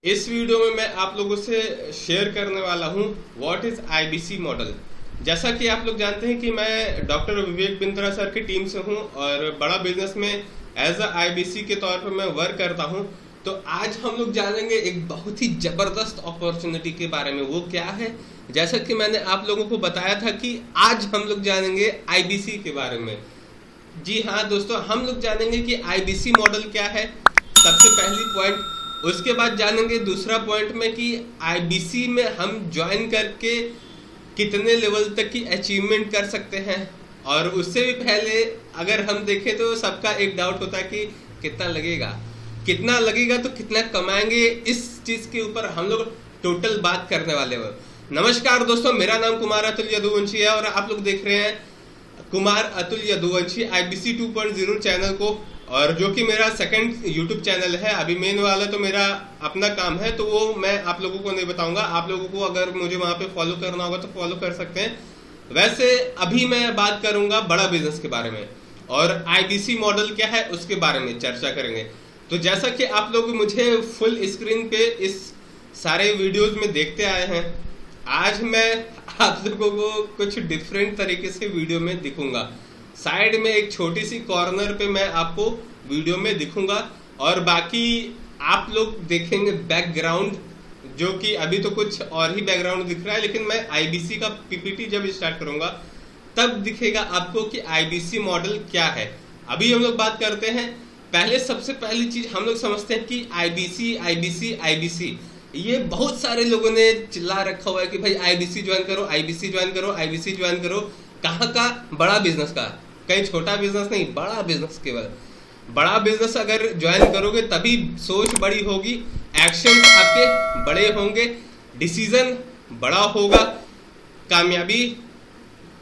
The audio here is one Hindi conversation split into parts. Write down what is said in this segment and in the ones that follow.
इस वीडियो में मैं आप लोगों से शेयर करने वाला हूं व्हाट इज आईबीसी मॉडल। जैसा कि आप लोग जानते हैं कि मैं डॉक्टर विवेक बिंद्रा सर की टीम से हूं और बड़ा बिजनेस में एज अ आईबीसी के तौर पर मैं वर्क करता हूं। तो आज हम लोग जानेंगे एक बहुत ही जबरदस्त अपॉर्चुनिटी के बारे में। वो क्या है, जैसा कि मैंने आप लोगों को बताया था कि आज हम लोग जानेंगे आईबीसी के बारे में। जी हाँ दोस्तों, हम लोग जानेंगे कि आईबीसी मॉडल क्या है, सबसे पहली पॉइंट। उसके बाद जानेंगे दूसरा पॉइंट में कि आईबीसी में हम ज्वाइन करके कितने लेवल तक की अचीवमेंट कर सकते हैं। और उससे भी पहले अगर हम देखें तो सबका एक डाउट होता है कि कितना लगेगा तो कितना कमाएंगे। इस चीज के ऊपर हम लोग टोटल बात करने वाले हैं। नमस्कार दोस्तों, मेरा नाम कुमार अतुल यदुवंशी है और आप लोग देख रहे हैं कुमार अतुल यदुवंशी आईबीसी 2.0 चैनल को, और जो कि मेरा सेकंड यूट्यूब चैनल है। अभी मेन वाला तो मेरा अपना काम है, तो वो मैं आप लोगों को नहीं बताऊंगा। आप लोगों को अगर मुझे वहां पे फॉलो करना होगा तो फॉलो कर सकते हैं। वैसे अभी मैं बात करूंगा बड़ा बिजनेस के बारे में और आईबीसी मॉडल क्या है उसके बारे में चर्चा करेंगे। तो जैसा कि आप लोग मुझे फुल स्क्रीन पे इस सारे वीडियोज में देखते आए हैं, आज मैं आप लोगों को कुछ डिफरेंट तरीके से वीडियो में दिखूंगा। साइड में एक छोटी सी कॉर्नर पे मैं आपको वीडियो में दिखूंगा और बाकी आप लोग देखेंगे बैकग्राउंड, जो कि अभी तो कुछ और ही बैकग्राउंड दिख रहा है, लेकिन मैं आईबीसी का पीपीटी जब स्टार्ट करूंगा तब दिखेगा आपको कि आईबीसी मॉडल क्या है। अभी हम लोग बात करते हैं। पहले सबसे पहली चीज हम लोग समझते हैं कि आईबीसी आईबीसी आईबीसी, ये बहुत सारे लोगों ने चिल्ला रखा हुआ है कि भाई आईबीसी ज्वाइन करो, आईबीसी ज्वाइन करो, आईबीसी ज्वाइन करो। कहाँ का? बड़ा बिजनेस का, कहीं छोटा बिजनेस नहीं, बड़ा बिजनेस। केवल बड़ा बिजनेस अगर ज्वाइन करोगे तभी सोच बड़ी होगी, एक्शन आपके बड़े होंगे, डिसीजन बड़ा होगा, कामयाबी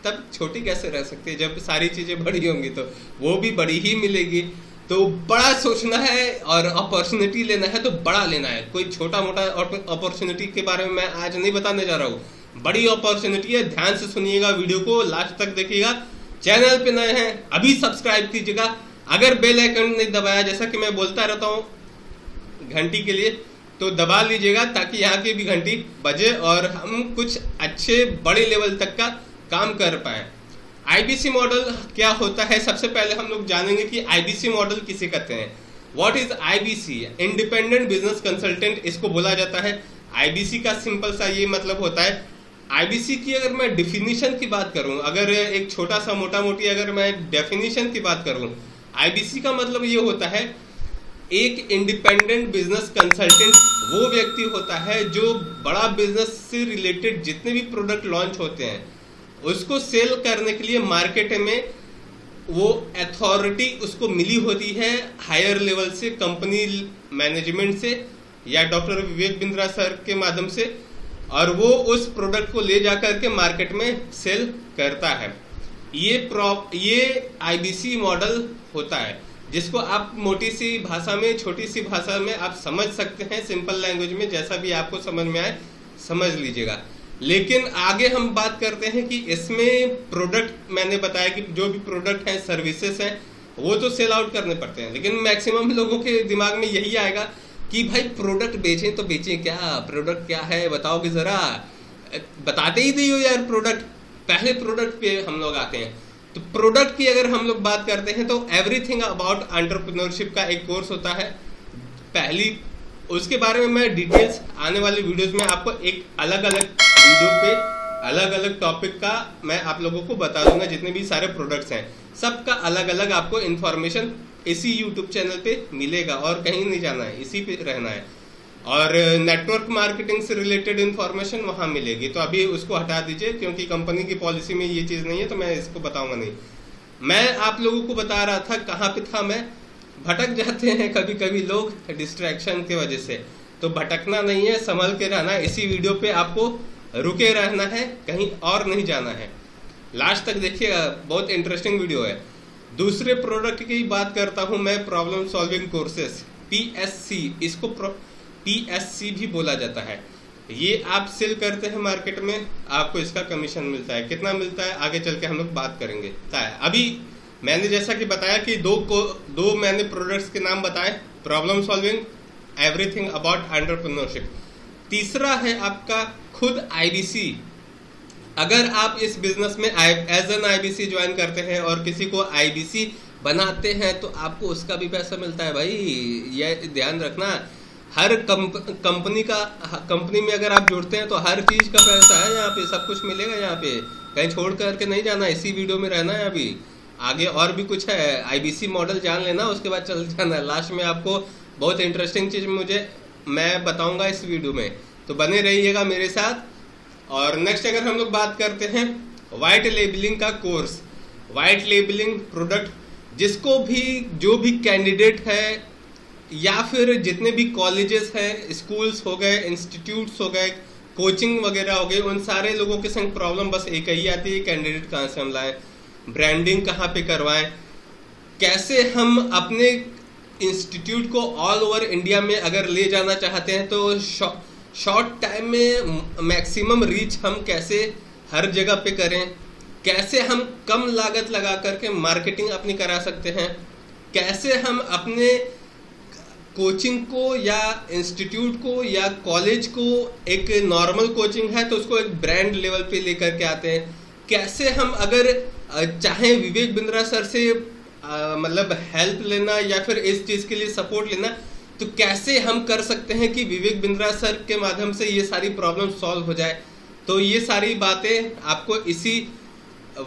तब छोटी कैसे रह सकती है जब सारी चीजें बड़ी होंगी, तो वो भी बड़ी ही मिलेगी। तो बड़ा सोचना है और अपॉर्चुनिटी लेना है तो बड़ा लेना है। कोई छोटा मोटा अपॉर्चुनिटी के बारे में मैं आज नहीं बताने जा रहा हूँ। बड़ी अपॉर्चुनिटी है, ध्यान से सुनिएगा, वीडियो को लास्ट तक देखिएगा। चैनल पे नए हैं अभी सब्सक्राइब कीजिएगा। अगर बेल आइकन नहीं दबाया, जैसा कि मैं बोलता रहता हूँ घंटी के लिए, तो दबा लीजिएगा ताकि यहाँ की भी घंटी बजे और हम कुछ अच्छे बड़े लेवल तक का काम कर पाए। आईबीसी मॉडल क्या होता है, सबसे पहले हम लोग जानेंगे कि आईबीसी मॉडल किसे कहते हैं। What is IBC? Independent business consultant इसको बोला जाता है। आईबीसी का सिंपल सा ये मतलब होता है। आईबीसी की अगर मैं डेफिनेशन की बात करूं, अगर एक छोटा सा मोटा मोटी अगर मैं डेफिनेशन की बात करूं, आईबीसी का मतलब ये होता है एक इंडिपेंडेंट बिजनेस कंसल्टेंट वो व्यक्ति होता है जो बड़ा बिजनेस से रिलेटेड जितने भी प्रोडक्ट लॉन्च होते हैं उसको सेल करने के लिए मार्केट में वो अथॉरिटी उसको मिली होती है हायर लेवल से, कंपनी मैनेजमेंट से या डॉक्टर विवेक बिंद्रा सर के माध्यम से, और वो उस प्रोडक्ट को ले जाकर के मार्केट में सेल करता है। ये आईबीसी मॉडल होता है, जिसको आप मोटी सी भाषा में, छोटी सी भाषा में आप समझ सकते हैं, सिंपल लैंग्वेज में, जैसा भी आपको समझ में आए समझ लीजिएगा। लेकिन आगे हम बात करते हैं कि इसमें प्रोडक्ट, मैंने बताया कि जो भी प्रोडक्ट हैं, सर्विसेज हैं, वो तो सेल आउट करने पड़ते हैं। लेकिन मैक्सिमम लोगों के दिमाग में यही आएगा कि भाई प्रोडक्ट बेचें तो बेचें क्या, प्रोडक्ट क्या है बताओ भी जरा। बताते ही नहीं हो यार प्रोडक्ट। पहले प्रोडक्ट पे हम लोग आते हैं। तो प्रोडक्ट की अगर हम लोग बात करते हैं तो एवरीथिंग अबाउट एंटरप्रेन्योरशिप का एक कोर्स होता है पहली, उसके बारे में मैं डिटेल्स आने वाली वीडियोस में आपको एक अलग अलग वीडियो पे अलग अलग टॉपिक का मैं आप लोगों को बता दूंगा। जितने भी सारे प्रोडक्ट्स हैं सबका अलग अलग आपको इन्फॉर्मेशन इसी यूट्यूब चैनल पे मिलेगा और कहीं नहीं जाना है, इसी पे रहना है। और नेटवर्क मार्केटिंग से रिलेटेड इन्फॉर्मेशन वहां मिलेगी। तो अभी उसको हटा दीजिए क्योंकि कंपनी की पॉलिसी में ये चीज नहीं है, तो मैं इसको बताऊंगा नहीं। मैं आप लोगों को बता रहा था, कहाँ पे था मैं, भटक जाते हैं कभी कभी लोग डिस्ट्रैक्शन की वजह से। तो भटकना नहीं है, संभल के रहना है। इसी वीडियो पे आपको रुके रहना है, कहीं और नहीं जाना है। लास्ट तक देखिएगा, बहुत इंटरेस्टिंग वीडियो है। दूसरे प्रोडक्ट की बात करता हूं मैं, प्रॉब्लम सॉल्विंग कोर्सेस, पीएससी। इसको पीएससी भी बोला जाता है। ये आप सेल करते हैं मार्केट में, आपको इसका कमीशन मिलता है। कितना मिलता है आगे चल के हम लोग बात करेंगे। अभी मैंने जैसा कि बताया कि दो मैंने प्रोडक्ट्स के नाम बताए, problem solving everything about entrepreneurship. तीसरा है आपका खुद आईबीसी। अगर आप इस बिजनेस में एज एन आईबीसी ज्वाइन करते हैं और किसी को आईबीसी बनाते हैं तो आपको उसका भी पैसा मिलता है भाई, ये ध्यान रखना। हर कंपनी में अगर आप जुड़ते हैं तो हर चीज का पैसा है यहाँ पे, सब कुछ मिलेगा यहाँ पे, कहीं छोड़ करके नहीं जाना, इसी वीडियो में रहना है। अभी आगे और भी कुछ है, आईबीसी मॉडल जान लेना, उसके बाद चल जाना है। लास्ट में आपको बहुत इंटरेस्टिंग चीज मैं बताऊंगा इस वीडियो में, तो बने रहिएगा मेरे साथ। और नेक्स्ट अगर हम लोग बात करते हैं वाइट लेबलिंग का कोर्स, वाइट लेबलिंग प्रोडक्ट, जिसको भी जो भी कैंडिडेट है या फिर जितने भी कॉलेजेस हैं, स्कूल्स हो गए, इंस्टीट्यूट्स हो गए, कोचिंग वगैरह हो गए, उन सारे लोगों के संग प्रॉब्लम बस एक ही आती है, कैंडिडेट कहाँ से हम लाएं, ब्रांडिंग कहाँ पे करवाएं, कैसे हम अपने इंस्टीट्यूट को ऑल ओवर इंडिया में अगर ले जाना चाहते हैं तो शॉर्ट टाइम में मैक्सिमम रीच हम कैसे हर जगह पे करें, कैसे हम कम लागत लगा करके मार्केटिंग अपनी करा सकते हैं, कैसे हम अपने कोचिंग को या इंस्टीट्यूट को या कॉलेज को, एक नॉर्मल कोचिंग है तो उसको एक ब्रांड लेवल पे लेकर के आते हैं, कैसे हम अगर चाहें विवेक बिंद्रा सर से मतलब हेल्प लेना या फिर इस चीज़ के लिए सपोर्ट लेना, तो कैसे हम कर सकते हैं कि विवेक बिंद्रा सर के माध्यम से ये सारी प्रॉब्लम सॉल्व हो जाए। तो ये सारी बातें आपको इसी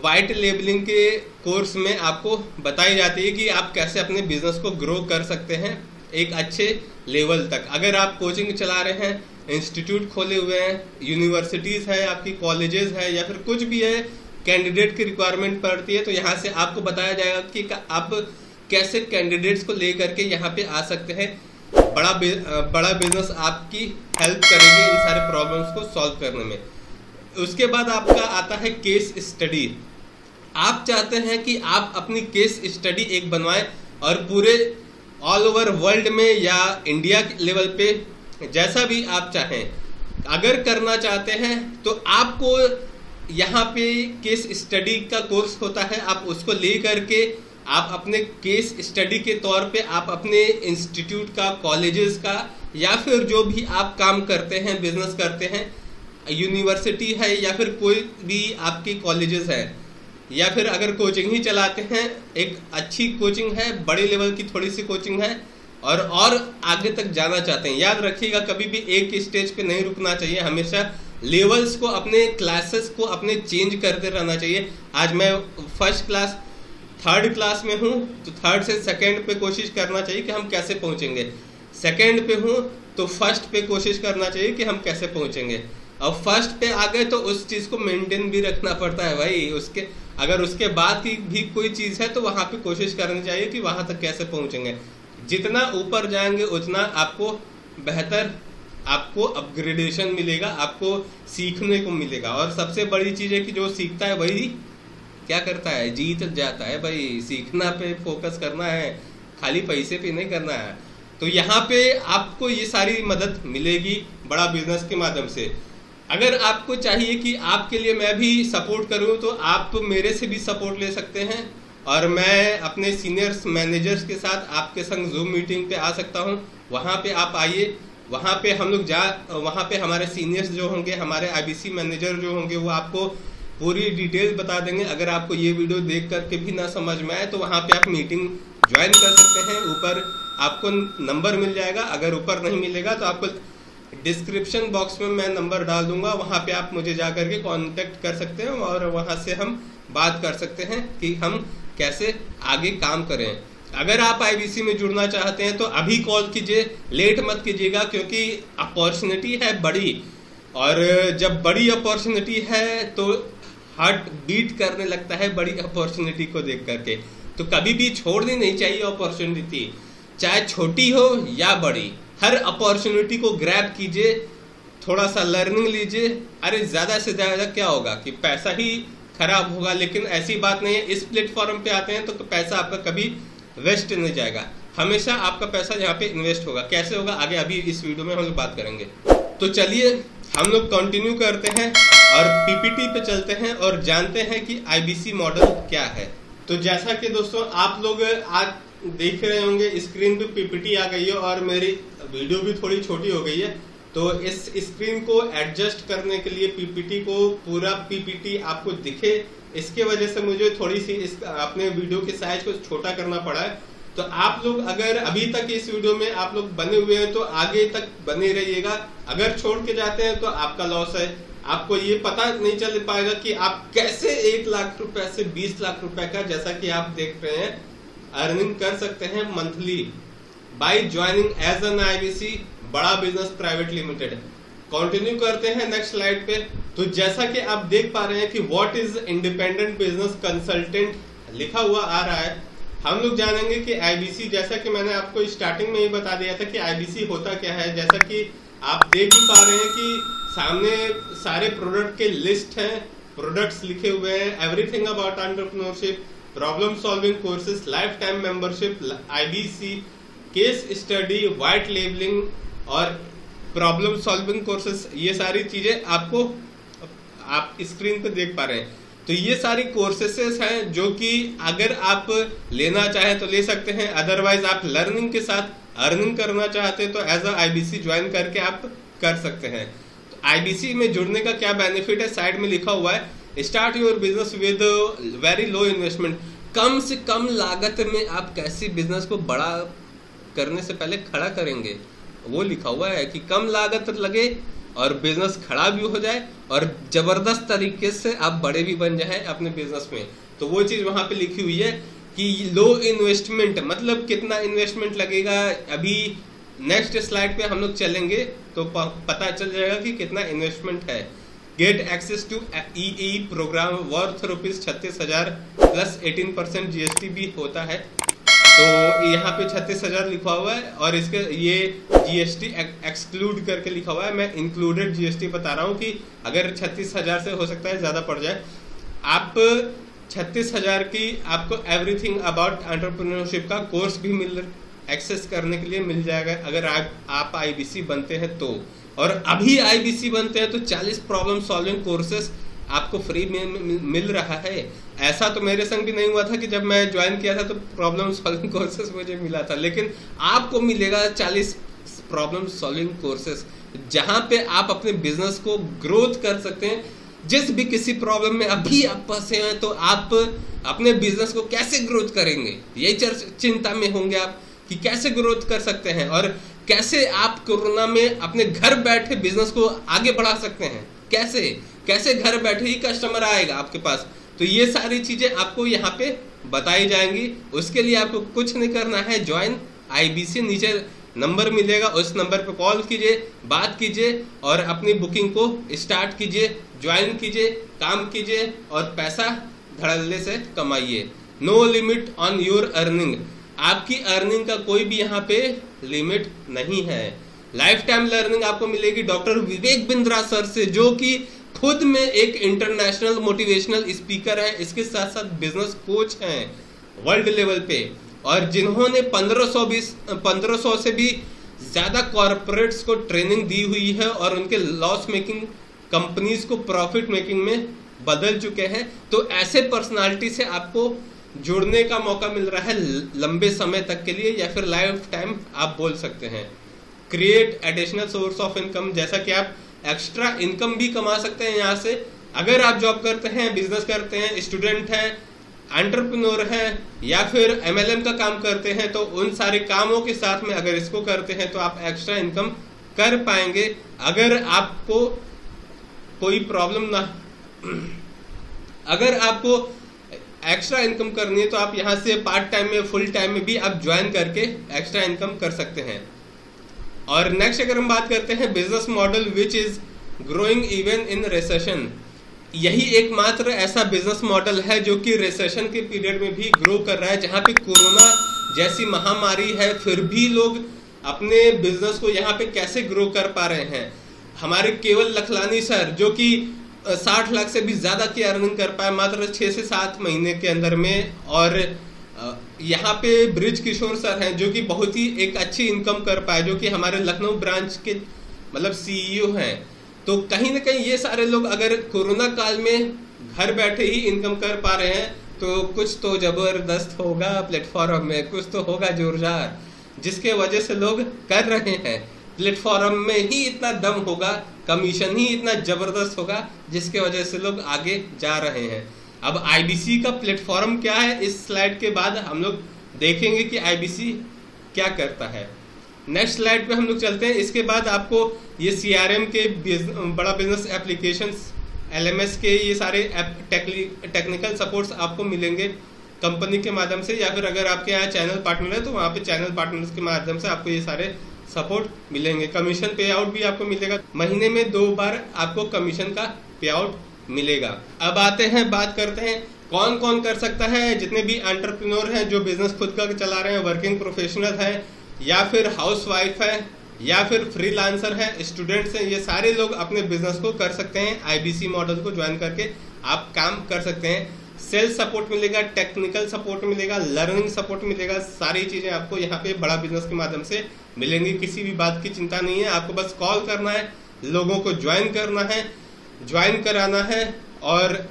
वाइट लेबलिंग के कोर्स में आपको बताई जाती है कि आप कैसे अपने बिजनेस को ग्रो कर सकते हैं एक अच्छे लेवल तक। अगर आप कोचिंग चला रहे हैं, इंस्टीट्यूट खोले हुए हैं, यूनिवर्सिटीज़ है, आपकी कॉलेजेस है या फिर कुछ भी है, कैंडिडेट की रिक्वायरमेंट पड़ती है, तो यहाँ से आपको बताया जाएगा कि आप कैसे कैंडिडेट्स को ले करके यहाँ पे आ सकते हैं। बड़ा बिजनेस आपकी हेल्प करेगी इन सारे प्रॉब्लम्स को सॉल्व करने में। उसके बाद आपका आता है केस स्टडी। आप चाहते हैं कि आप अपनी केस स्टडी एक बनवाएं और पूरे ऑल ओवर वर्ल्ड में या इंडिया लेवल पे जैसा भी आप चाहें अगर करना चाहते हैं तो आपको यहाँ पे केस स्टडी का कोर्स होता है, आप उसको ले करके आप अपने केस स्टडी के तौर पे आप अपने इंस्टीट्यूट का, कॉलेजेस का या फिर जो भी आप काम करते हैं, बिजनेस करते हैं, यूनिवर्सिटी है या फिर कोई भी आपकी कॉलेजेस है या फिर अगर कोचिंग ही चलाते हैं, एक अच्छी कोचिंग है, बड़े लेवल की थोड़ी सी कोचिंग है और आगे तक जाना चाहते हैं, याद रखिएगा कभी भी एक स्टेज पे नहीं रुकना चाहिए, हमेशा लेवल्स को, अपने क्लासेस को अपने चेंज करते रहना चाहिए। आज मैं फर्स्ट क्लास, थर्ड क्लास में हूँ तो थर्ड से सेकंड पे कोशिश करना चाहिए कि हम कैसे पहुँचेंगे, सेकंड पे हूँ तो फर्स्ट पे कोशिश करना चाहिए कि हम कैसे पहुँचेंगे, और फर्स्ट पे आ गए तो उस चीज़ को मेंटेन भी रखना पड़ता है भाई। अगर उसके बाद की भी कोई चीज़ है तो वहाँ पे कोशिश करनी चाहिए कि वहाँ तक कैसे पहुँचेंगे। जितना ऊपर जाएंगे उतना आपको बेहतर, आपको अपग्रेडेशन मिलेगा, आपको सीखने को मिलेगा। और सबसे बड़ी चीज़ है कि जो सीखता है वही क्या करता है, जीत जाता है भाई। सीखना पे फोकस करना है, खाली पैसे पे नहीं करना है। तो यहाँ पे आपको ये सारी मदद मिलेगी बड़ा बिजनेस के माध्यम से। अगर आपको चाहिए कि आपके लिए मैं भी सपोर्ट करूँ तो आप मेरे से भी सपोर्ट ले सकते हैं और मैं अपने सीनियर्स मैनेजर्स के साथ आपके संग जूम मीटिंग पे आ सकता हूँ। वहाँ पे आप आइए, वहाँ पे हम लोग वहाँ पे हमारे सीनियर्स जो होंगे, हमारे आईबीसी मैनेजर जो होंगे, वो आपको पूरी डिटेल बता देंगे। अगर आपको ये वीडियो देख करके भी ना समझ में आए तो वहाँ पे आप मीटिंग ज्वाइन कर सकते हैं। ऊपर आपको नंबर मिल जाएगा, अगर ऊपर नहीं मिलेगा तो आपको डिस्क्रिप्शन बॉक्स में मैं नंबर डाल दूंगा, वहाँ पे आप मुझे जा करके कांटेक्ट कर सकते हैं और वहाँ से हम बात कर सकते हैं कि हम कैसे आगे काम करें। अगर आप आईबीसी में जुड़ना चाहते हैं तो अभी कॉल कीजिए, लेट मत कीजिएगा, क्योंकि अपॉर्चुनिटी है बड़ी, और जब बड़ी अपॉर्चुनिटी है तो हार्ट बीट करने लगता है बड़ी अपॉर्चुनिटी को देख करके। तो कभी भी छोड़नी नहीं चाहिए अपॉर्चुनिटी, चाहे छोटी हो या बड़ी। हर अपॉर्चुनिटी को ग्रैब कीजिए, थोड़ा सा लर्निंग लीजिए। अरे ज़्यादा से ज़्यादा क्या होगा कि पैसा ही खराब होगा, लेकिन ऐसी बात नहीं है। इस प्लेटफॉर्म पे आते हैं तो पैसा आपका कभी वेस्ट नहीं जाएगा, हमेशा आपका पैसा यहाँ पे इन्वेस्ट होगा। कैसे होगा आगे अभी इस वीडियो में हम लोग बात करेंगे। तो चलिए हम लोग कंटिन्यू करते हैं और पीपीटी पे चलते हैं और जानते हैं कि आईबीसी मॉडल क्या है। तो जैसा कि दोस्तों आप लोग आज देख रहे होंगे स्क्रीन पे पीपीटी आ गई है और मेरी वीडियो भी थोड़ी छोटी हो गई है, तो इस स्क्रीन को एडजस्ट करने के लिए पीपीटी को पूरा पीपीटी आपको दिखे, इसके वजह से मुझे थोड़ी सी अपने वीडियो के साइज को छोटा करना पड़ा है। तो आप लोग अगर अभी तक इस वीडियो में आप लोग बने हुए हैं तो आगे तक बने रहिएगा, अगर छोड़ के जाते हैं तो आपका लॉस है। आपको ये पता नहीं चल पाएगा कि आप कैसे 1 लाख रुपए से 20 लाख रुपए का, जैसा कि आप देख रहे हैं, अर्निंग कर सकते हैं monthly by joining as an IBC Bada Business Private Limited. Continue करते हैं नेक्स्ट स्लाइड पे। तो जैसा कि आप देख पा रहे हैं कि what is independent business consultant लिखा हुआ आ रहा है। हम लोग जानेंगे कि आईबीसी, जैसा कि मैंने आपको स्टार्टिंग में ही बता दिया था कि आईबीसी होता क्या है। जैसा कि आप देख ही पा रहे हैं कि सामने सारे प्रोडक्ट के लिस्ट हैं, प्रोडक्ट्स लिखे हुए हैं, everything about entrepreneurship, problem solving courses, life time membership, IBC, case study, white labelling और प्रॉब्लम सॉल्विंग कोर्सेज, ये सारी चीजें आपको आप स्क्रीन पे देख पा रहे हैं। तो ये सारी कोर्सेसेस हैं जो कि अगर आप लेना चाहें तो ले सकते हैं, अदरवाइज आप लर्निंग के साथ अर्निंग करना चाहते हैं तो एज अ आईबीसी ज्वाइन करके आप कर सकते हैं। तो आईबीसी में जुड़ने का क्या बेनिफिट है, साइड में लिखा हुआ है, start your business with very low investment. कम से कम लागत में आप कैसे बिजनेस को बड़ा करने से पहले खड़ा करेंगे, वो लिखा हुआ है कि कम लागत लगे और बिजनेस खड़ा भी हो जाए और जबरदस्त तरीके से आप बड़े भी बन जाए अपने बिजनेस में। तो वो चीज वहां पे लिखी हुई है कि लो इन्वेस्टमेंट, मतलब कितना इन्वेस्टमेंट लगेगा। अभी नेक्स्ट स्लाइड पे हम लोग चलेंगे तो पता चल जाएगा कि कितना इन्वेस्टमेंट है। Get access to e program worth ₹36,000 plus 18% GST भी होता है। तो यहाँ पे 36,000 लिखा हुआ है और इसके ये जीएसटी एक्सक्लूड करके लिखा हुआ है। मैं इंक्लूडेड जीएसटी बता रहा हूँ कि अगर 36,000 से हो सकता है ज्यादा पड़ जाए। आप 36,000 की आपको एवरीथिंग अबाउट एंटरप्रेन्योरशिप का कोर्स भी एक्सेस करने के लिए मिल जाएगा अगर आप आईबीसी बनते हैं तो। और अभी आईबीसी बनते हैं तो 40 प्रॉब्लम सॉल्विंग कोर्सेस आपको फ्री में मिल रहा है। ऐसा तो मेरे संग भी नहीं हुआ था कि जब मैं ज्वाइन किया था तो प्रॉब्लम सॉल्विंग कोर्सेस मुझे मिला था, लेकिन आपको मिलेगा 40 प्रॉब्लम सॉल्विंग कोर्सेस जहां पे आप अपने बिजनेस को ग्रोथ कर सकते हैं। जिस भी किसी प्रॉब्लम में अभी आप फंसे हैं तो आप अपने बिजनेस को कैसे ग्रोथ करेंगे, यही चिंता में होंगे आप कि कैसे ग्रोथ कर सकते हैं और कैसे आप कोरोना में अपने घर बैठे बिजनेस को आगे बढ़ा सकते हैं, कैसे घर बैठे ही कस्टमर आएगा आपके पास। तो ये सारी चीजें आपको यहाँ पे बताई जाएंगी। उसके लिए आपको कुछ नहीं करना है, ज्वाइन आईबीसी, नीचे नंबर मिलेगा, उस नंबर पे कॉल कीजिए, बात कीजिए और अपनी बुकिंग को स्टार्ट कीजिए, ज्वाइन कीजिए, काम कीजिए और पैसा धड़ल्ले से कमाइए। No limit on your earning, आपकी अर्निंग का कोई भी यहाँ पे लिमिट नहीं है। लाइफ टाइम लर्निंग आपको मिलेगी डॉक्टर विवेक बिंद्रा सर से, जो कि खुद में एक इंटरनेशनल मोटिवेशनल स्पीकर है, इसके साथ साथ बिजनेस कोच हैं वर्ल्ड लेवल पे, और जिन्होंने 1500 से भी ज्यादा कॉर्पोरेट्स को ट्रेनिंग दी हुई है और उनके लॉस मेकिंग कंपनीज को प्रॉफिट मेकिंग में बदल चुके हैं। तो ऐसे पर्सनालिटी से आपको जुड़ने का मौका मिल रहा है लंबे समय तक के लिए, या फिर लाइफ टाइम आप बोल सकते हैं। Create additional source of income, जैसा कि आप एक्स्ट्रा इनकम भी कमा सकते हैं यहाँ से। अगर आप जॉब करते हैं, बिजनेस करते हैं, स्टूडेंट हैं, एंटरप्रेन्योर हैं या फिर एमएलएम का काम करते हैं, तो उन सारे कामों के साथ में अगर इसको करते हैं तो आप एक्स्ट्रा इनकम कर पाएंगे। अगर आपको कोई प्रॉब्लम ना, अगर आपको एक्स्ट्रा इनकम करनी है तो आप यहाँ से पार्ट टाइम में, फुल टाइम में भी आप ज्वाइन करके एक्स्ट्रा इनकम कर सकते हैं। और नेक्स्ट अगर हम बात करते हैं business model which is growing even in recession, यही एकमात्र ऐसा बिजनेस मॉडल है जो कि रिसेशन के पीरियड में भी ग्रो कर रहा है, जहां पे कोरोना जैसी महामारी है फिर भी लोग अपने बिजनेस को यहाँ पे कैसे ग्रो कर पा रहे हैं। हमारे केवल लखलानी सर जो कि 60 लाख से भी ज्यादा की अर्निंग कर पाए मात्र 6 से 7 महीने के अंदर में, और यहाँ पे ब्रिज किशोर सर हैं जो कि बहुत ही एक अच्छी इनकम कर पाए, जो कि हमारे लखनऊ ब्रांच के मतलब सीईओ हैं। तो कहीं ना कहीं ये सारे लोग अगर कोरोना काल में घर बैठे ही इनकम कर पा रहे हैं तो कुछ तो जबरदस्त होगा प्लेटफॉर्म में, कुछ तो होगा जोरदार, जिसके वजह से लोग कर रहे हैं। प्लेटफॉर्म में ही इतना दम होगा, कमीशन ही इतना जबरदस्त होगा, जिसके वजह से लोग आगे जा रहे हैं। अब आईबीसी का प्लेटफॉर्म क्या है, इस स्लाइड के बाद हम लोग देखेंगे कि आईबीसी क्या करता है। नेक्स्ट स्लाइड पे हम लोग चलते हैं। इसके बाद आपको ये सीआरएम के बड़ा बिजनेस एप्लीकेशंस, एलएमएस के ये सारे टेक्निकल सपोर्ट्स आपको मिलेंगे कंपनी के माध्यम से, या फिर अगर आपके यहाँ चैनल पार्टनर है तो वहाँ पे चैनल पार्टनर्स के माध्यम से आपको ये सारे सपोर्ट मिलेंगे। कमीशन पे आउट भी आपको मिलेगा, महीने में 2 बार आपको कमीशन का पे आउट मिलेगा। अब आते हैं, बात करते हैं कौन कौन कर सकता है। जितने भी एंटरप्रेन्योर हैं, जो बिजनेस खुद का चला रहे हैं, वर्किंग प्रोफेशनल है, या फिर हाउसवाइफ है, या फिर फ्रीलांसर है, स्टूडेंट्स हैं, ये सारे लोग अपने बिजनेस को कर सकते हैं। आईबीसी मॉडल को ज्वाइन करके आप काम कर सकते हैं। सेल्स सपोर्ट मिलेगा, टेक्निकल सपोर्ट मिलेगा, लर्निंग सपोर्ट मिलेगा, सारी चीजें आपको यहाँ पे बड़ा बिजनेस के माध्यम से मिलेंगी। किसी भी बात की चिंता नहीं है, आपको बस कॉल करना है, लोगों को ज्वाइन करना है, ज्वाइन कराना है और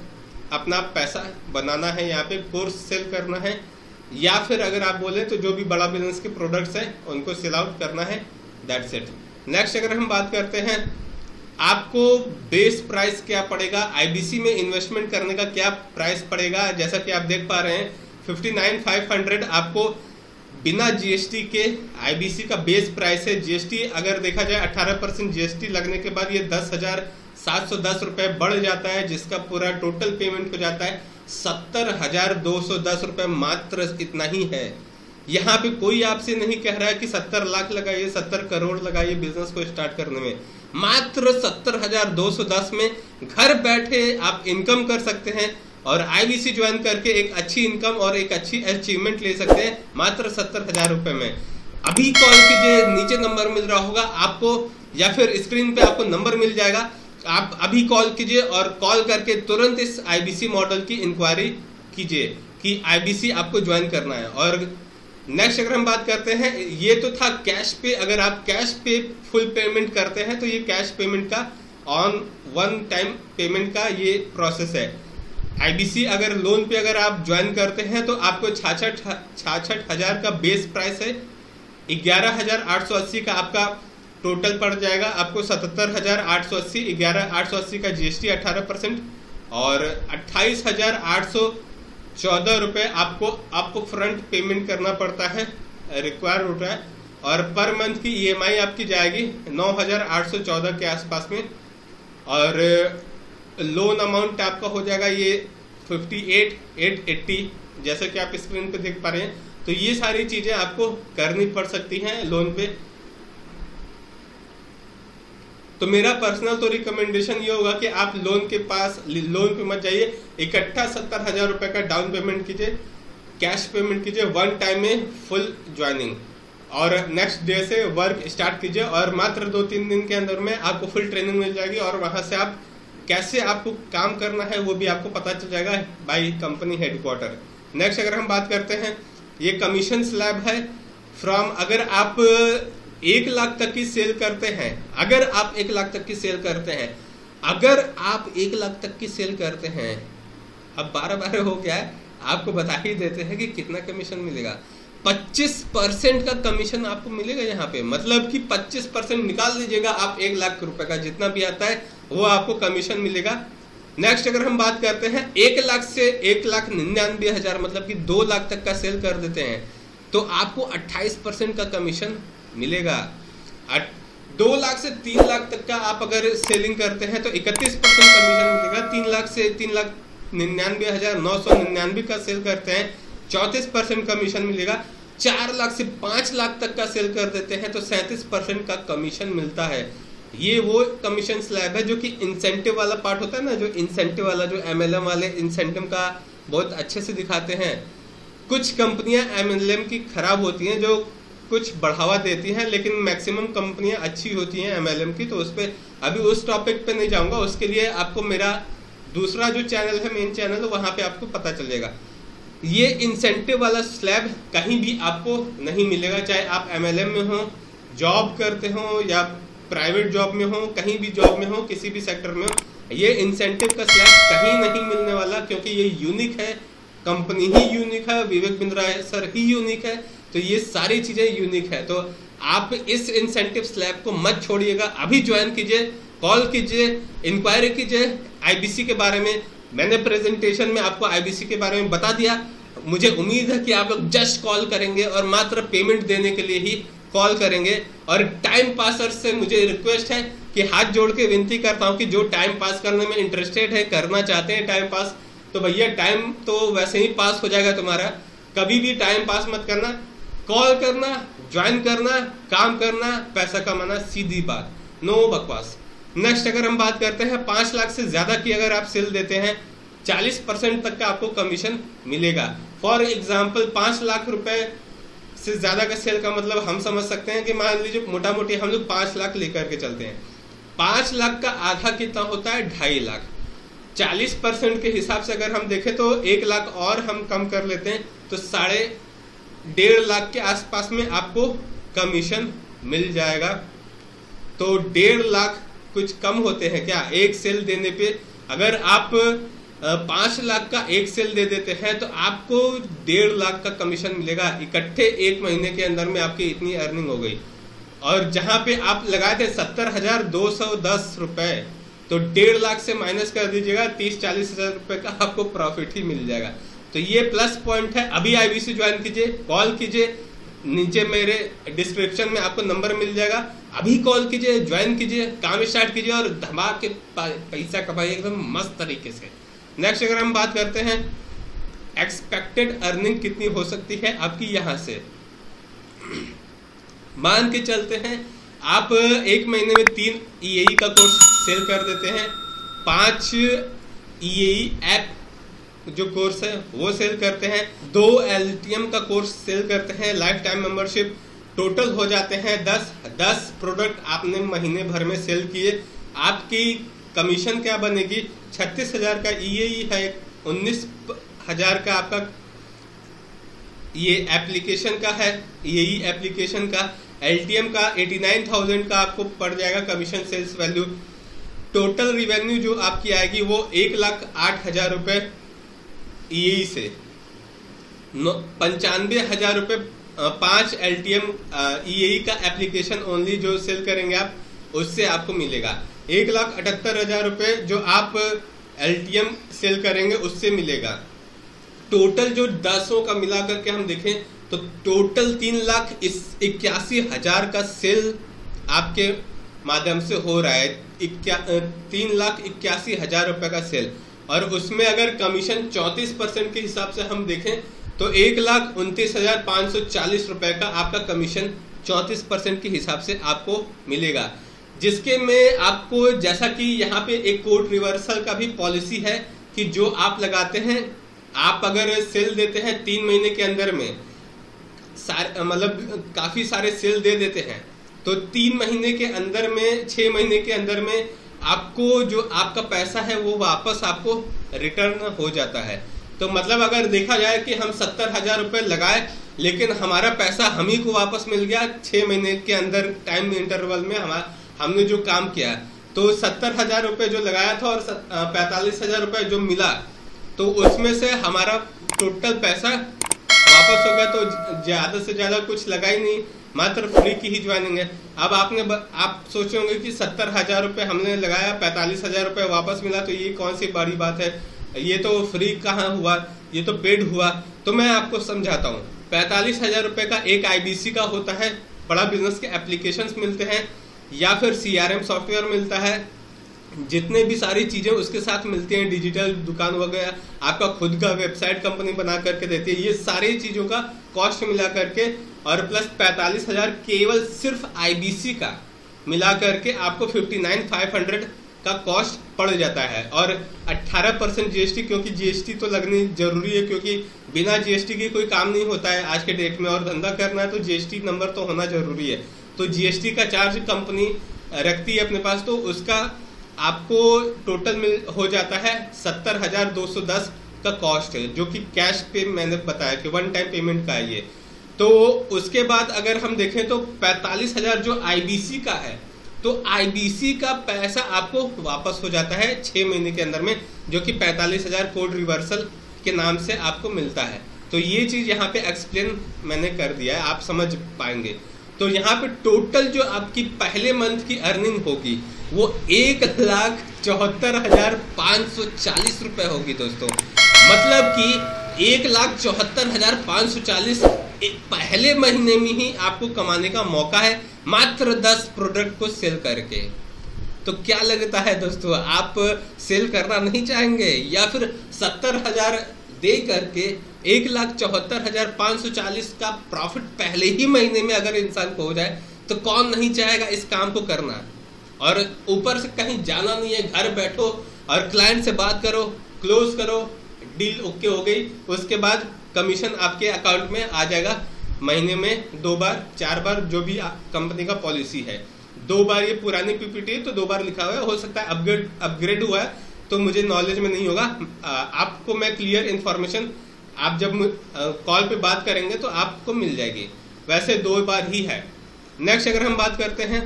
अपना पैसा बनाना है, यहाँ पे कोर्स सेल करना है, या फिर अगर आप बोले तो जो भी बड़ा बिजनेस के प्रोडक्ट्स हैं उनको सेल आउट करना है। That's it. नेक्स्ट अगर हम बात करते हैं, आपको बेस प्राइस क्या पड़ेगा, आईबीसी में इन्वेस्टमेंट करने का क्या प्राइस पड़ेगा। जैसा कि आप देख पा रहे हैं 59,500 आपको बिना जीएसटी के आईबीसी का बेस प्राइस है। जीएसटी अगर देखा जाए 18% जीएसटी लगने के बाद ये 10,710 रुपए बढ़ जाता है, जिसका पूरा टोटल पेमेंट हो जाता है 70,210 रुपए। मात्र इतना ही है। यहाँ पे कोई आपसे नहीं कह रहा है कि 70 लाख लगाइए, 70 करोड़ लगाइए बिजनेस को स्टार्ट करने में। मात्र 70,210 में घर बैठे आप इनकम कर सकते हैं और आईबीसी ज्वाइन करके एक अच्छी इनकम और एक अच्छी अचीवमेंट ले सकते हैं मात्र 70,000 रुपए में। अभी कॉल कीजिए, नीचे नंबर मिल रहा होगा आपको या फिर स्क्रीन पे आपको नंबर मिल जाएगा। आप अभी कॉल कीजिए और कॉल करके तुरंत इस आईबीसी मॉडल की इंक्वायरी कीजिए कि आईबीसी आपको ज्वाइन करना है। और नेक्स्ट अगर हम बात करते हैं, ये तो था कैश पे। अगर आप कैश पे फुल पेमेंट करते हैं तो ये कैश पेमेंट का ऑन वन टाइम पेमेंट का ये प्रोसेस है। आईबीसी अगर लोन पे अगर आप ज्वाइन करते हैं तो आपको 66,000 का बेस प्राइस है, 11,880 का आपका टोटल पड़ जाएगा। आपको 77,880, 11,880 का जीएसटी 18% और 28,814 रुपए आपको अप फ्रंट पेमेंट करना पड़ता है, रिक्वायर्ड होता है। और पर मंथ की ईएमआई आपकी जाएगी 9,814 के आसपास में। और लोन अमाउंट आपका हो जाएगा ये 58,880, जैसे कि आप स्क्रीन पे देख पा रहे हैं। तो ये सारी चीजें आपको करनी पड़ सकती हैं लोन पे। तो मेरा पर्सनल तो रिकमेंडेशन ये होगा कि आप लोन पे मत जाइए, इकट्ठा 70,000 रुपए का डाउन पेमेंट कीजिए, कैश पेमेंट कीजिए, वन टाइम में फुल ज्वाइनिंग, और नेक्स्ट डे से वर्क स्टार्ट कीजिए। और मात्र 2-3 दिन के अंदर में आपको फुल ट्रेनिंग मिल जाएगी और वहां से आप कैसे आपको काम करना है वो भी आपको पता चल जाएगा बाय कंपनी हेडक्वार्टर। नेक्स्ट अगर हम बात करते हैं, ये कमीशन स्लैब है फ्रॉम, अगर आप 1 लाख तक की सेल करते हैं, अगर आप 1 लाख तक की सेल करते हैं, अगर आप 1 लाख तक की सेल करते हैं, अब 12 हो गया है, आपको बता ही देते हैं कि कितना कमीशन मिलेगा। 25% का कमीशन आपको मिलेगा यहाँ पे, मतलब कि 25% निकाल लीजिएगा आप 1 लाख रुपए का, जितना भी आता है वो आपको कमीशन मिलेगा। नेक्स्ट अगर हम बात करते हैं, 1 लाख से 1,99,000 मतलब कि 2 लाख तक का सेल कर देते हैं तो आपको 28% का कमीशन मिलेगा। 2 लाख से 3 लाख तक का आप अगर सेलिंग करते हैं तो 31% कमीशन मिलेगा। 3 लाख से 3,99,999 का सेल करते हैं 34% कमीशन मिलेगा। 4 लाख से 5 लाख तक का सेल कर देते हैं तो 37% का कमीशन मिलता है। ये वो कमीशन स्लैब है जो कि इंसेंटिव वाला पार्ट होता है ना, जो इंसेंटिव वाला, जो एमएलएम वाले इंसेंटिव का बहुत अच्छे से दिखाते हैं। कुछ कंपनियां एमएलएम की खराब होती हैं जो कुछ बढ़ावा देती हैं, लेकिन मैक्सिमम कंपनियां अच्छी होती हैं एमएलएम की। तो उस पर अभी उस टॉपिक पे नहीं जाऊंगा, उसके लिए आपको मेरा दूसरा जो चैनल है, मेन चैनल, वहां पे आपको पता चल जाएगा। ये इंसेंटिव वाला स्लैब कहीं भी आपको नहीं मिलेगा, चाहे आप एमएलएम में हो, जॉब करते हो या प्राइवेट जॉब में हो, कहीं भी जॉब में हो, किसी भी सेक्टर में हो, ये इंसेंटिव का स्लैब कहीं नहीं मिलने वाला, क्योंकि ये यूनिक है कंपनी ही यूनिक है, विवेक बिंद्रा सर ही यूनिक है, तो ये सारी चीजें यूनिक है। तो आप इस इंसेंटिव स्लैब को मत छोड़िएगा, अभी ज्वाइन कीजिए, कॉल कीजिए, इंक्वायरी कीजिए आईबीसी के बारे में। मैंने प्रेजेंटेशन में आपको आईबीसी के बारे में बता दिया। मुझे उम्मीद है कि आप लोग जस्ट कॉल करेंगे और मात्र पेमेंट देने के लिए ही कॉल करेंगे। और टाइम पासर से मुझे रिक्वेस्ट है कि हाथ जोड़ के विनती करता हूं कि जो टाइम पास करने में इंटरेस्टेड है, करना चाहते हैं टाइम पास, तो भैया टाइम तो वैसे ही पास हो जाएगा तुम्हारा, कभी भी टाइम पास मत करना, कॉल करना, ज्वाइन करना, काम करना, पैसा कमाना, सीधी बात, नो बकवास। नेक्स्ट अगर हम बात करते हैं 5 लाख से ज्यादा की अगर आप सेल देते हैं 40% तक का आपको कमीशन मिलेगा। फॉर एग्जाम्पल 5 लाख रुपए से ज्यादा का सेल का मतलब हम समझ सकते हैं कि मान लीजिए मोटा मोटी हम लोग 5 लाख लेकर के चलते हैं, 5 लाख का आधा कितना होता है, 2.5 लाख। 40% के हिसाब से अगर हम देखें तो 1 लाख और हम कम कर लेते हैं तो 1.5 लाख के आसपास में आपको कमीशन मिल जाएगा। तो 1.5 लाख कुछ कम होते हैं क्या एक सेल देने पे? अगर आप 5 लाख का एक सेल दे देते हैं तो आपको 1.5 लाख का कमीशन मिलेगा इकट्ठे 1 महीने के अंदर में, आपकी इतनी अर्निंग हो गई। और जहां पे आप लगाए थे 70,210 रुपए, तो 1.5 लाख से माइनस कर दीजिएगा, 30-40 हजार रुपए का आपको प्रॉफिट ही मिल जाएगा। तो ये प्लस पॉइंट है। अभी आईबीसी ज्वाइन कीजिए, कॉल कीजिए, नीचे मेरे डिस्क्रिप्शन में आपको नंबर मिल जाएगा, अभी कॉल कीजिए, ज्वाइन कीजिए, काम स्टार्ट कीजिए और धमाके के पैसा कमाइए एकदम मस्त तरीके से। नेक्स्ट अगर हम बात करते हैं एक्सपेक्टेड अर्निंग कितनी हो सकती है आपकी, यहां से मान के चलते हैं आप 1 महीने में 3 ईएई का कोर्स सेल कर देते हैं, 5 ईएई ऐप जो कोर्स है वो सेल करते हैं, 2 एलटीएम का कोर्स सेल करते हैं, लाइफ टाइम मेंबरशिप, टोटल हो जाते हैं 10 प्रोडक्ट आपने महीने भर में सेल किए, आपकी कमीशन क्या बनेगी? 36,000 का ईएई है, 19,000 का आपका ये एप्लीकेशन का है, ईएई एप्लीकेशन का, एलटीएम का 89,000 का आपको पड़ जाएगा commission sales value. Total revenue जो आपकी आएगी वो 1,08,000 रुपए ईएई से, 95,000 रुपए 5 एलटीएम ईएई का एप्लीकेशन ओनली जो सेल करेंगे आप, उससे आपको मिलेगा। 1,78,000 रुपए जो आप एलटीएम सेल करेंगे उससे मिलेगा। टोटल जो 10 का मिला करके हम देखें तो टोटल 3,81,000 का सेल आपके माध्यम से हो रहा है, 3,81,000 रुपए का सेल। और उसमें अगर कमीशन 34% के हिसाब से हम देखें तो 1,29,540 रुपए का आपका कमीशन 34% के हिसाब से आपको मिलेगा, जिसके में आपको जैसा कि यहाँ पे एक कोड रिवर्सल का भी पॉलिसी है कि जो आप लगाते हैं, आप अगर सेल देते हैं 3 महीने के अंदर में, मतलब काफी सारे सेल दे देते हैं, तो 3 महीने के अंदर में, 6 महीने के अंदर में आपको जो आपका पैसा है वो वापस आपको रिटर्न हो जाता है। तो मतलब अगर देखा जाए कि हम 70,000 रुपए लगाए लेकिन हमारा पैसा हम ही को वापस मिल गया 6 महीने के अंदर टाइम इंटरवल में, हमने जो काम किया, तो 70,000 रुपए जो लगाया था और 45,000 रुपए जो मिला, तो उसमें से हमारा टोटल पैसा वापस हो गया। तो ज्यादा से ज्यादा कुछ लगा ही नहीं, मात्र फ्री की ही ज्वाइनिंग है। अब आप सोचोगे कि 70,000 रुपए हमने लगाया, 45,000 रुपए वापस मिला, तो ये कौन सी बड़ी बात है, ये तो फ्री कहाँ हुआ, ये तो पेड हुआ। तो मैं आपको समझाता हूँ, 45,000 रुपए का एक आईबीसी का होता है, बड़ा बिजनेस के एप्लीकेशंस मिलते हैं या फिर सीआरएम सॉफ्टवेयर मिलता है, जितने भी सारी चीजें उसके साथ मिलती हैं, डिजिटल दुकान वगैरह, आपका खुद का वेबसाइट कंपनी बना करके देती है, ये सारी चीजों का कॉस्ट मिला करके और प्लस 45,000 केवल सिर्फ आईबीसी का मिला करके आपको 59,500 का कॉस्ट पड़ जाता है। और 18% जीएसटी, क्योंकि जीएसटी तो लगनी जरूरी है, क्योंकि बिना जीएसटी के कोई काम नहीं होता है आज के डेट में, और धंधा करना है तो जीएसटी नंबर तो होना जरूरी है। तो जीएसटी का चार्ज कंपनी रखती है अपने पास, तो उसका आपको टोटल हो जाता है 70,210 का कॉस्ट है, जो कि कैश पे मैंने बताया कि 1 टाइम पेमेंट का है ये। तो उसके बाद अगर हम देखें तो 45,000 जो आईबीसी का है, तो आईबीसी का पैसा आपको वापस हो जाता है 6 महीने के अंदर में, जो कि 45,000 कोड रिवर्सल के नाम से आपको मिलता है। तो ये चीज़ यहाँ पे एक्सप्लेन मैंने कर दिया है, आप समझ पाएंगे। तो यहाँ पे टोटल जो आपकी पहले मंथ की अर्निंग होगी वो 1,74,540 रुपये होगी दोस्तों। मतलब कि 1,74,540 पहले महीने में ही आपको कमाने का मौका है, मात्र 10 प्रोडक्ट को सेल करके। तो क्या लगता है दोस्तों, आप सेल करना नहीं चाहेंगे या फिर 70,000 दे करके 1,74,540 का प्रॉफिट पहले ही महीने में अगर इंसान को हो जाए तो कौन नहीं चाहेगा इस काम को करना। और ऊपर से कहीं जाना नहीं है, घर बैठो और क्लाइंट से बात करो, क्लोज करो, डील ओके हो गई, उसके बाद कमीशन आपके अकाउंट में आ जाएगा महीने में 2 बार 4 बार, जो भी कंपनी का पॉलिसी है। 2 बार ये पुरानी पीपीटी है तो 2 बार लिखा हुआ है, हो सकता है अपग्रेड हुआ है तो मुझे नॉलेज में नहीं होगा। आपको मैं क्लियर इन्फॉर्मेशन आप जब कॉल पे बात करेंगे तो आपको मिल जाएगी। वैसे 2 बार ही है। नेक्स्ट अगर हम बात करते हैं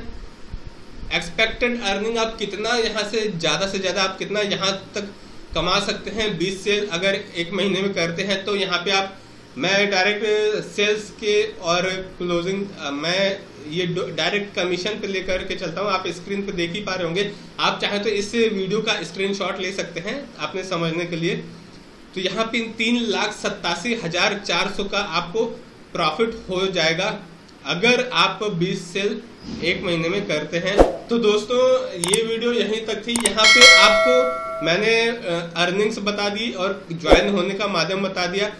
एक्सपेक्टेड अर्निंग, आप कितना यहाँ से ज़्यादा आप कितना यहाँ तक कमा सकते हैं 20 सेल अगर एक महीने में करते हैं। तो यहाँ पे मैं डायरेक्ट सेल्स के और क्लोजिंग मैं ये डायरेक्ट कमीशन पे लेकर के चलता हूँ। आप स्क्रीन पे देख ही पा रहे होंगे, आप चाहे तो इस वीडियो का स्क्रीनशॉट ले सकते हैं आपने समझने के लिए। तो यहाँ पे 3,87,400 का आपको प्रॉफिट हो जाएगा अगर आप 20 सेल एक महीने में करते हैं। तो दोस्तों ये वीडियो यहीं तक थी। यहाँ पे आपको मैंने अर्निंग्स बता दी और ज्वाइन होने का माध्यम बता दिया।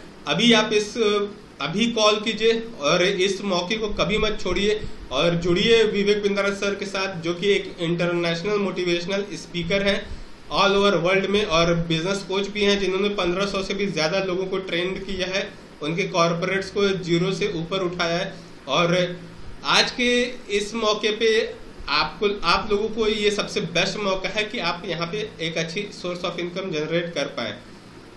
अभी कॉल कीजिए और इस मौके को कभी मत छोड़िए और जुड़िए विवेक बिंद्रा सर के साथ, जो कि एक इंटरनेशनल मोटिवेशनल स्पीकर हैं ऑल ओवर वर्ल्ड में और बिजनेस कोच भी हैं, जिन्होंने 1500 से भी ज़्यादा लोगों को ट्रेंड किया है, उनके कॉर्पोरेट्स को 0 से ऊपर उठाया है। और आज के इस मौके पे आप लोगों को ये सबसे बेस्ट मौका है कि आप यहाँ पे एक अच्छी सोर्स ऑफ इनकम जनरेट कर पाए।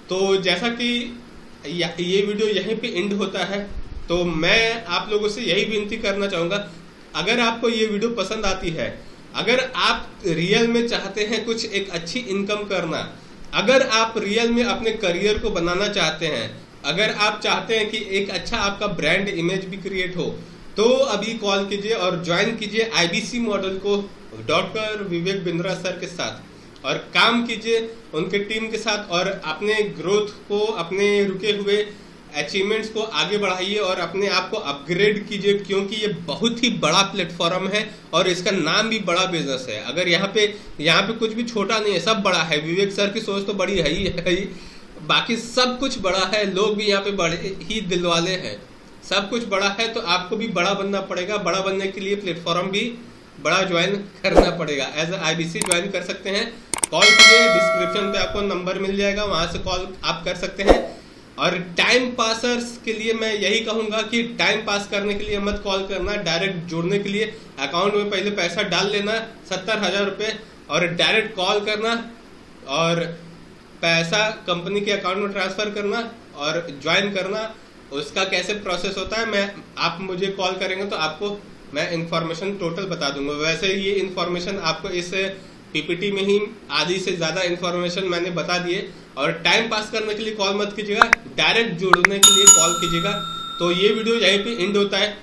तो जैसा कि ये वीडियो यहीं पे एंड होता है, तो मैं आप लोगों से यही विनती करना चाहूँगा, अगर आपको ये वीडियो पसंद आती है, अगर आप रियल में चाहते हैं कुछ एक अच्छी इनकम करना, अगर आप रियल में अपने करियर को बनाना चाहते हैं, अगर आप चाहते हैं कि एक अच्छा आपका ब्रांड इमेज भी क्रिएट हो, तो अभी कॉल कीजिए और ज्वाइन कीजिए IBC मॉडल को डॉक्टर विवेक बिंद्रा सर के साथ और काम कीजिए उनके टीम के साथ और अपने ग्रोथ को, अपने रुके हुए अचीवमेंट्स को आगे बढ़ाइए और अपने आप को अपग्रेड कीजिए, क्योंकि ये बहुत ही बड़ा प्लेटफॉर्म है और इसका नाम भी बड़ा बिजनेस है। अगर यहाँ पे कुछ भी छोटा नहीं है, सब बड़ा है। विवेक सर की सोच तो बड़ी है ही, बाकी सब कुछ बड़ा है, लोग भी यहाँ पे बड़े ही दिल वाले हैं, सब कुछ बड़ा है। तो आपको भी बड़ा बनना पड़ेगा, बड़ा बनने के लिए प्लेटफॉर्म भी बड़ा ज्वाइन करना पड़ेगा। एज IBC ज्वाइन कर सकते हैं, कॉल कीजिए, डिस्क्रिप्शन पे आपको नंबर मिल जाएगा, वहां से कॉल आप कर सकते हैं। और टाइम पासर्स के लिए मैं यही कहूंगा कि टाइम पास करने के लिए मत कॉल करना, डायरेक्ट जुड़ने के लिए अकाउंट में पहले पैसा डाल लेना 70,000 रुपये और डायरेक्ट कॉल करना और पैसा कंपनी के अकाउंट में ट्रांसफर करना और ज्वाइन करना। उसका कैसे प्रोसेस होता है आप मुझे कॉल करेंगे तो आपको मैं इन्फॉर्मेशन टोटल बता दूंगा। वैसे ये इन्फॉर्मेशन आपको इस PPT में ही आधी से ज़्यादा इन्फॉर्मेशन मैंने बता दिए। और टाइम पास करने के लिए कॉल मत कीजिएगा, डायरेक्ट जुड़ने के लिए कॉल कीजिएगा। तो ये वीडियो यहीं पे एंड होता है।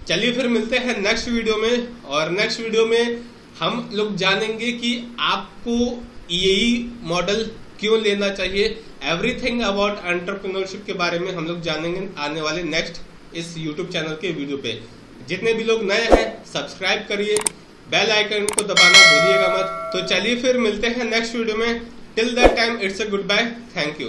चलिए फिर मिलते हैं नेक्स्ट वीडियो में, और नेक्स्ट वीडियो में हम लोग जानेंगे कि आपको यही मॉडल क्यों लेना चाहिए। एवरीथिंग अबाउट एंटरप्रेन्योरशिप के बारे में हम लोग जानेंगे आने वाले नेक्स्ट इस YouTube चैनल के वीडियो पे। जितने भी लोग नए हैं सब्सक्राइब करिए, बेल आइकन को दबाना भूलिएगा मत। तो चलिए फिर मिलते हैं नेक्स्ट वीडियो में। Till that time it's a goodbye, thank you.